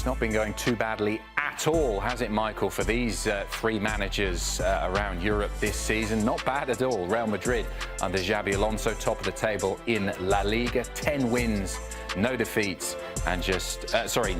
not been going too badly at all, has it, Michael, for these three managers around Europe this season? Not bad at all. Real Madrid under Xabi Alonso, top of the table in La Liga. 10 wins, no defeats, and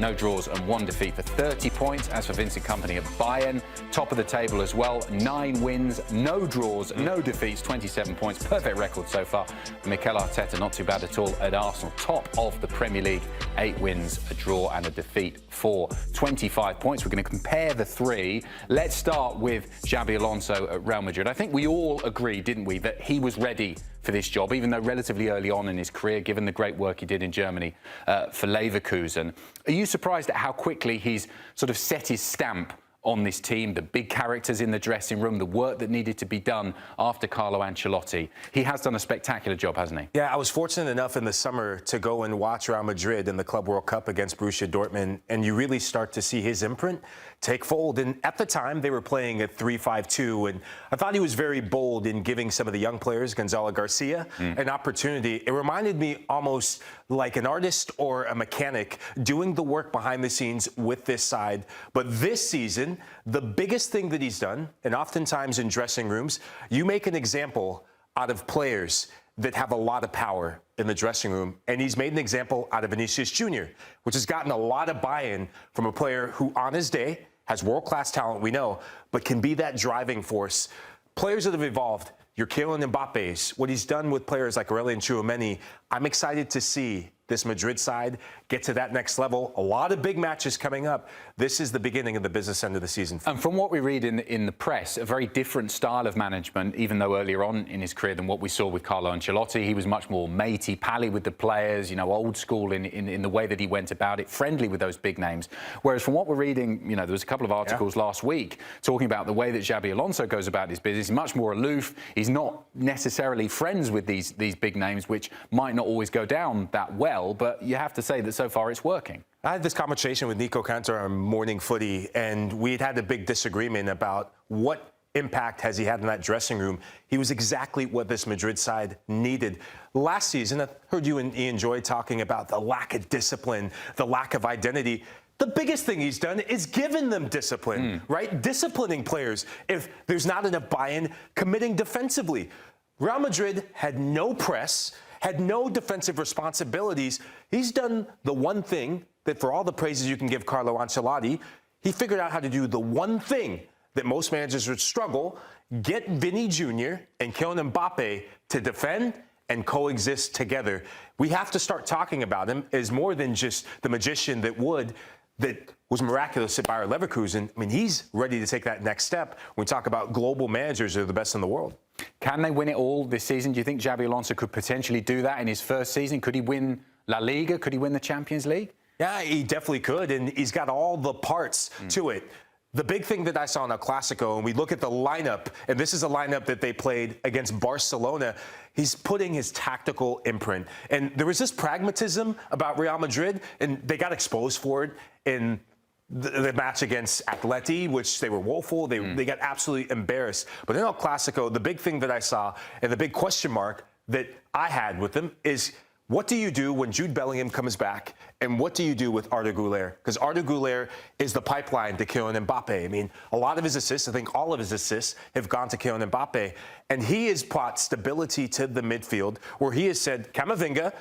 no draws and 1 defeat for 30 points. As for Vincent Kompany at Bayern, top of the table as well. 9 wins, no draws, no defeats, 27 points. Perfect record so far. Mikel Arteta, not too bad at all at Arsenal, top of the Premier League. 8 wins, a draw and a defeat for 25 points. We're going to compare the three. Let's start with Xabi Alonso at Real Madrid. I think we all agreed, didn't we, that he was ready for this job, even though relatively early on in his career, given the great work he did in Germany for Leverkusen. Are you surprised at how quickly he's sort of set his stamp on this team, the big characters in the dressing room, the work that needed to be done after Carlo Ancelotti? He has done a spectacular job, hasn't he? Yeah, I was fortunate enough in the summer to go and watch Real Madrid in the Club World Cup against Borussia Dortmund, and you really start to see his imprint take fold. And at the time, they were playing a 3-5-2, and I thought he was very bold in giving some of the young players, Gonzalo Garcia, an opportunity. It reminded me almost like an artist or a mechanic doing the work behind the scenes with this side. But this season, the biggest thing that he's done, and oftentimes in dressing rooms, you make an example out of players that have a lot of power in the dressing room. And he's made an example out of Vinicius Jr., which has gotten a lot of buy-in from a player who, on his day, has world-class talent, we know, but can be that driving force. Players that have evolved, your Kylian Mbappe's, what he's done with players like Aurelien Tchouameni, I'm excited to see this Madrid side get to that next level. A lot of big matches coming up. This is the beginning of the business end of the season. And from what we read in the press, a very different style of management, even though earlier on in his career than what we saw with Carlo Ancelotti. He was much more matey, pally with the players, you know, old school in the way that he went about it, friendly with those big names. Whereas from what we're reading, you know, there was a couple of articles last week talking about the way that Xabi Alonso goes about his business. He's much more aloof. He's not necessarily friends with these big names, which might not always go down that well. But you have to say that so far it's working. I had this conversation with Nico Cantor on Morning Footy, and we had a big disagreement about what impact has he had in that dressing room. He was exactly what this Madrid side needed. Last season, I heard you and Ian Joy talking about the lack of discipline, the lack of identity. The biggest thing he's done is given them discipline, right? Disciplining players. If there's not enough buy-in, committing defensively. Real Madrid had no press, had no defensive responsibilities. He's done the one thing that, for all the praises you can give Carlo Ancelotti, he figured out how to do the one thing that most managers would struggle: get Vinny Jr. and Kylian Mbappe to defend and coexist together. We have to start talking about him as more than just the magician that was miraculous at Bayer Leverkusen. I mean, he's ready to take that next step when we talk about global managers who are the best in the world. Can they win it all this season? Do you think Xabi Alonso could potentially do that in his first season? Could he win La Liga? Could he win the Champions League? Yeah, he definitely could, and he's got all the parts to it. The big thing that I saw in El Clasico, and we look at the lineup, and this is a lineup that they played against Barcelona, he's putting his tactical imprint. And there was this pragmatism about Real Madrid, and they got exposed for it in the match against Atleti, which they were woeful. They got absolutely embarrassed. But in El Clasico, the big thing that I saw, and the big question mark that I had with them, is what do you do when Jude Bellingham comes back, and what do you do with Arda Güler? Because Arda Güler is the pipeline to Kylian Mbappe. I mean, a lot of his assists, I think all of his assists, have gone to Kylian Mbappe. And he has brought stability to the midfield, where he has said, Camavinga,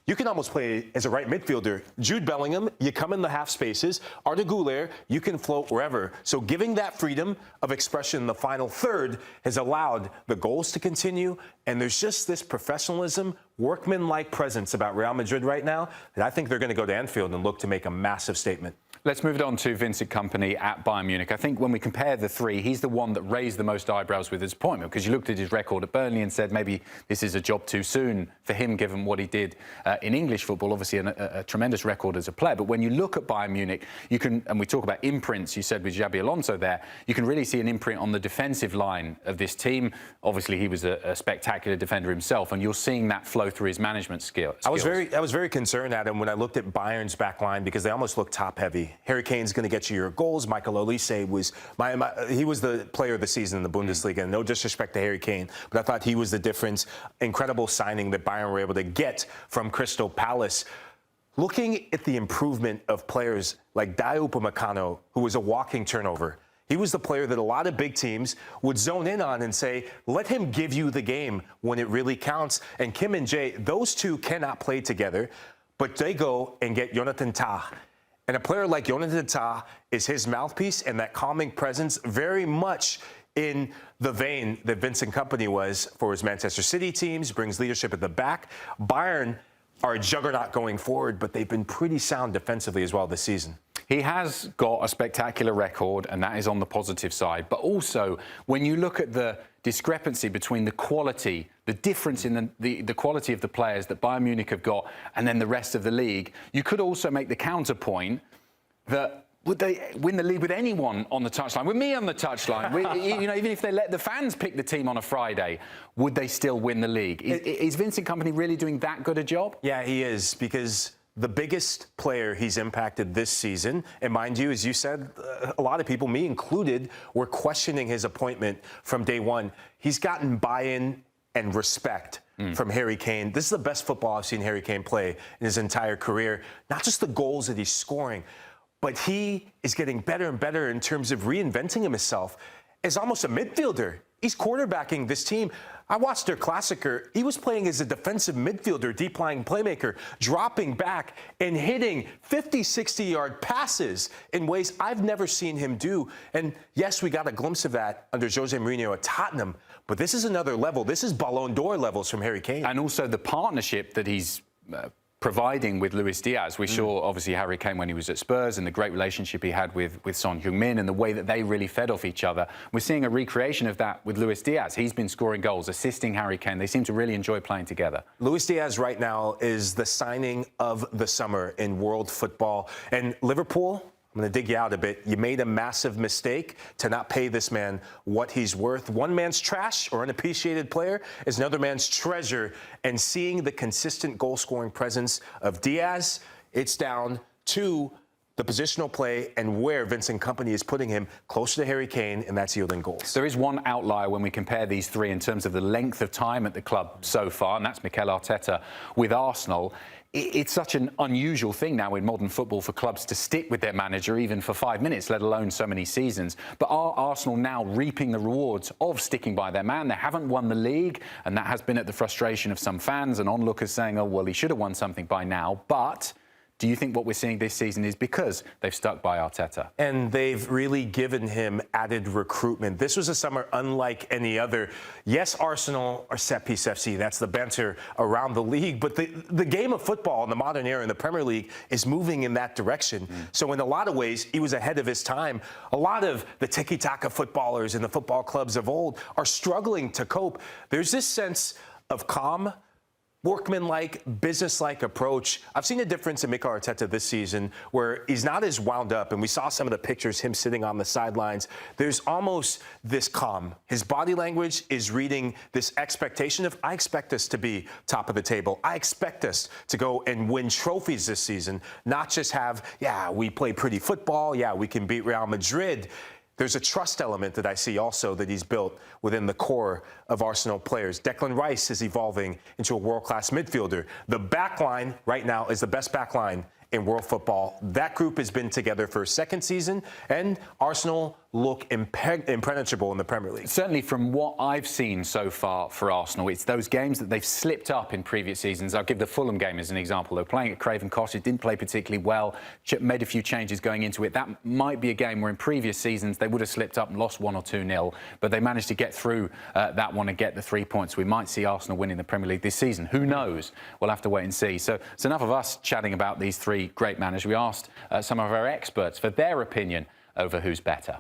you can almost play as a right midfielder. Jude Bellingham, you come in the half spaces. Arda Güler, you can float wherever. So giving that freedom of expression in the final third has allowed the goals to continue. And there's just this professionalism, workman-like presence about Real Madrid right now that I think they're going to go to Anfield and look to make a massive statement. Let's move it on to Vincent Kompany at Bayern Munich. I think when we compare the three, he's the one that raised the most eyebrows with his appointment, because you looked at his record at Burnley and said maybe this is a job too soon for him, given what he did in English football. Obviously a tremendous record as a player. But when you look at Bayern Munich, you can, and we talk about imprints, you said with Xabi Alonso there, you can really see an imprint on the defensive line of this team. Obviously, he was a spectacular defender himself, and you're seeing that flow through his management skills. I was very concerned, Adam, when I looked at Bayern's back line, because they almost looked top-heavy. Harry Kane's going to get you your goals. Michael Olise was he was the player of the season in the Bundesliga. No disrespect to Harry Kane, but I thought he was the difference. Incredible signing that Bayern were able to get from Crystal Palace. looking at the improvement of players like Dayot Upamecano, who was a walking turnover. He was the player that a lot of big teams would zone in on and say, let him give you the game when it really counts. And Kim and Jae, those two cannot play together, but they go and get Jonathan Tah. And a player like Jonathan Tah is his mouthpiece, and that calming presence very much in the vein that Vincent Kompany was for his Manchester City teams, brings leadership at the back. Bayern are a juggernaut going forward, but they've been pretty sound defensively as well this season. He has got a spectacular record, and that is on the positive side. But also, when you look at the discrepancy between the quality, the difference in the quality of the players that Bayern Munich have got and then the rest of the league, you could also make the counterpoint that would they win the league with anyone on the touchline? With me on the touchline? Even if they let the fans pick the team on a Friday, would they still win the league? Is Vincent Kompany really doing that good a job? Yeah, he is, because the biggest player he's impacted this season, and mind you, as you said, a lot of people, me included, were questioning his appointment from day one. He's gotten buy-in and respect from Harry Kane. This is the best football I've seen Harry Kane play in his entire career. Not just the goals that he's scoring, but he is getting better and better in terms of reinventing himself as almost a midfielder. He's quarterbacking this team. I watched their Classicer. He was playing as a defensive midfielder, deep-lying playmaker, dropping back and hitting 50, 60-yard passes in ways I've never seen him do. And yes, we got a glimpse of that under Jose Mourinho at Tottenham, but this is another level. This is Ballon d'Or levels from Harry Kane. And also the partnership that he's providing with Luis Diaz. We saw, obviously, Harry Kane when he was at Spurs and the great relationship he had with Son Heung-min and the way that they really fed off each other. We're seeing a recreation of that with Luis Diaz. He's been scoring goals, assisting Harry Kane. They seem to really enjoy playing together. Luis Diaz right now is the signing of the summer in world football. And Liverpool, I'm going to dig you out a bit. You made a massive mistake to not pay this man what he's worth. One man's trash or unappreciated player is another man's treasure. And seeing the consistent goal-scoring presence of Diaz, it's down to the positional play and where Vincent Kompany is putting him closer to Harry Kane, and that's yielding goals. There is one outlier when we compare these three in terms of the length of time at the club so far, and that's Mikel Arteta with Arsenal. It's such an unusual thing now in modern football for clubs to stick with their manager even for 5 minutes, let alone so many seasons. But are Arsenal now reaping the rewards of sticking by their man? They haven't won the league, and that has been at the frustration of some fans and onlookers saying, oh, well, he should have won something by now. But do you think what we're seeing this season is because they've stuck by Arteta? And they've really given him added recruitment. This was a summer unlike any other. Yes, Arsenal are set-piece FC. That's the banter around the league. But the game of football in the modern era in the Premier League is moving in that direction. So in a lot of ways, he was ahead of his time. A lot of the tiki-taka footballers in the football clubs of old are struggling to cope. There's this sense of calm, workman-like, business-like approach. I've seen a difference in Mikel Arteta this season where he's not as wound up, and we saw some of the pictures, him sitting on the sidelines. There's almost this calm. His body language is reading this expectation of, I expect us to be top of the table. I expect us to go and win trophies this season, not just have, yeah, we play pretty football, yeah, we can beat Real Madrid. There's a trust element that I see also that he's built within the core of Arsenal players. Declan Rice is evolving into a world-class midfielder. The back line right now is the best back line in world football. That group has been together for a second season, and Arsenal look impenetrable in the Premier League. Certainly from what I've seen so far for Arsenal, it's those games that they've slipped up in previous seasons. I'll give the Fulham game as an example. They were playing at Craven Cottage, didn't play particularly well, made a few changes going into it. That might be a game where in previous seasons they would have slipped up and lost 1 or 2-0, but they managed to get through that one and get the 3 points. We might see Arsenal winning the Premier League this season. Who knows? We'll have to wait and see. So it's enough of us chatting about these three great managers. We asked some of our experts for their opinion over who's better.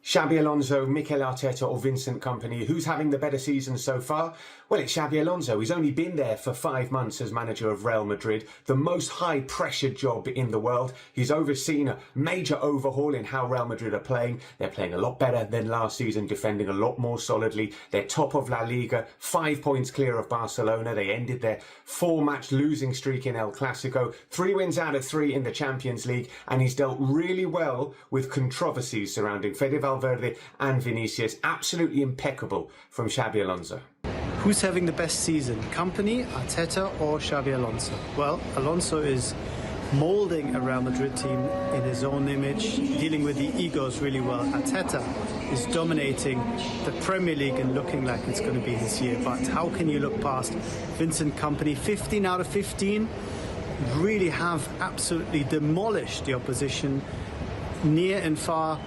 Xabi Alonso, Mikel Arteta or Vincent Kompany, who's having the better season so far? Well, it's Xabi Alonso. He's only been there for 5 months as manager of Real Madrid, the most high-pressure job in the world. He's overseen a major overhaul in how Real Madrid are playing. They're playing a lot better than last season, defending a lot more solidly. They're top of La Liga, 5 points clear of Barcelona. They ended their 4-match losing streak in El Clasico, 3 wins out of 3 in the Champions League, and he's dealt really well with controversies surrounding Fede Valverde and Vinicius. Absolutely impeccable from Xabi Alonso. Who's having the best season? Kompany, Arteta or Xabi Alonso? Well, Alonso is moulding a Real Madrid team in his own image, dealing with the egos really well. Arteta is dominating the Premier League and looking like it's going to be his year. But how can you look past Vincent Kompany? 15 out of 15 really have absolutely demolished the opposition near and far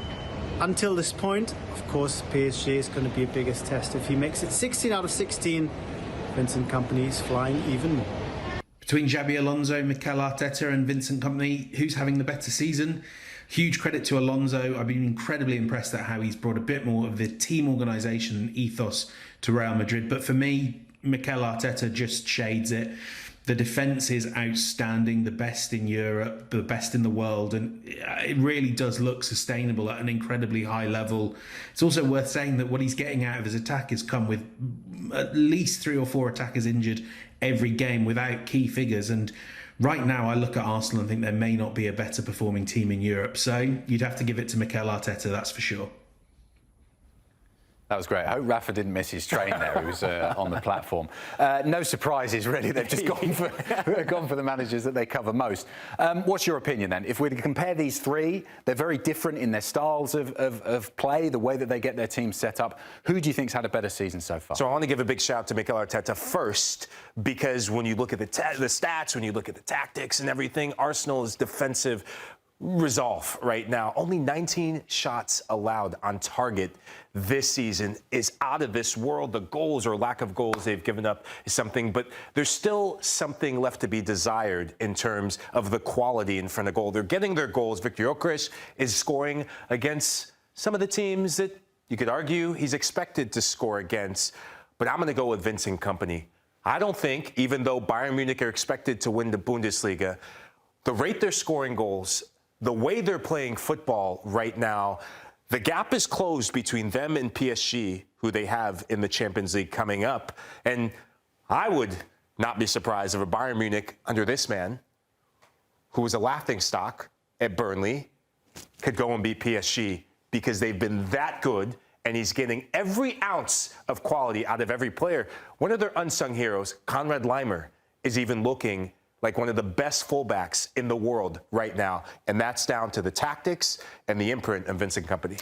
until this point. Of course, PSG is going to be a biggest test. If he makes it 16 out of 16, Vincent Kompany is flying even more. Between Xabi Alonso, Mikel Arteta and Vincent Kompany, who's having the better season? Huge credit to Alonso. I've been incredibly impressed at how he's brought a bit more of the team organisation and ethos to Real Madrid. But for me, Mikel Arteta just shades it. The defence is outstanding, the best in Europe, the best in the world, and it really does look sustainable at an incredibly high level. It's also worth saying that what he's getting out of his attack has come with at least 3 or 4 attackers injured every game without key figures. And right now I look at Arsenal and think there may not be a better performing team in Europe. So you'd have to give it to Mikel Arteta, that's for sure. That was great. I hope Rafa didn't miss his train there. He was on the platform. No surprises, really. They've just gone for the managers that they cover most. What's your opinion, then? If we compare these three, they're very different in their styles of play, the way that they get their teams set up. Who do you think's had a better season so far? So I want to give a big shout out to Mikel Arteta first, because when you look at the stats, when you look at the tactics and everything, Arsenal's defensive resolve right now. Only 19 shots allowed on target this season is out of this world. The goals or lack of goals they've given up is something, but there's still something left to be desired in terms of the quality in front of goal. They're getting their goals. Victor Gyökeres is scoring against some of the teams that you could argue he's expected to score against, but I'm going to go with Vincent Kompany. I don't think, even though Bayern Munich are expected to win the Bundesliga, the rate they're scoring goals, the way they're playing football right now, the gap is closed between them and PSG, who they have in the Champions League coming up. And I would not be surprised if a Bayern Munich under this man, who was a laughingstock at Burnley, could go and beat PSG, because they've been that good, and he's getting every ounce of quality out of every player. One of their unsung heroes, Konrad Laimer, is even looking like one of the best fullbacks in the world right now. And that's down to the tactics and the imprint of Vincent Kompany.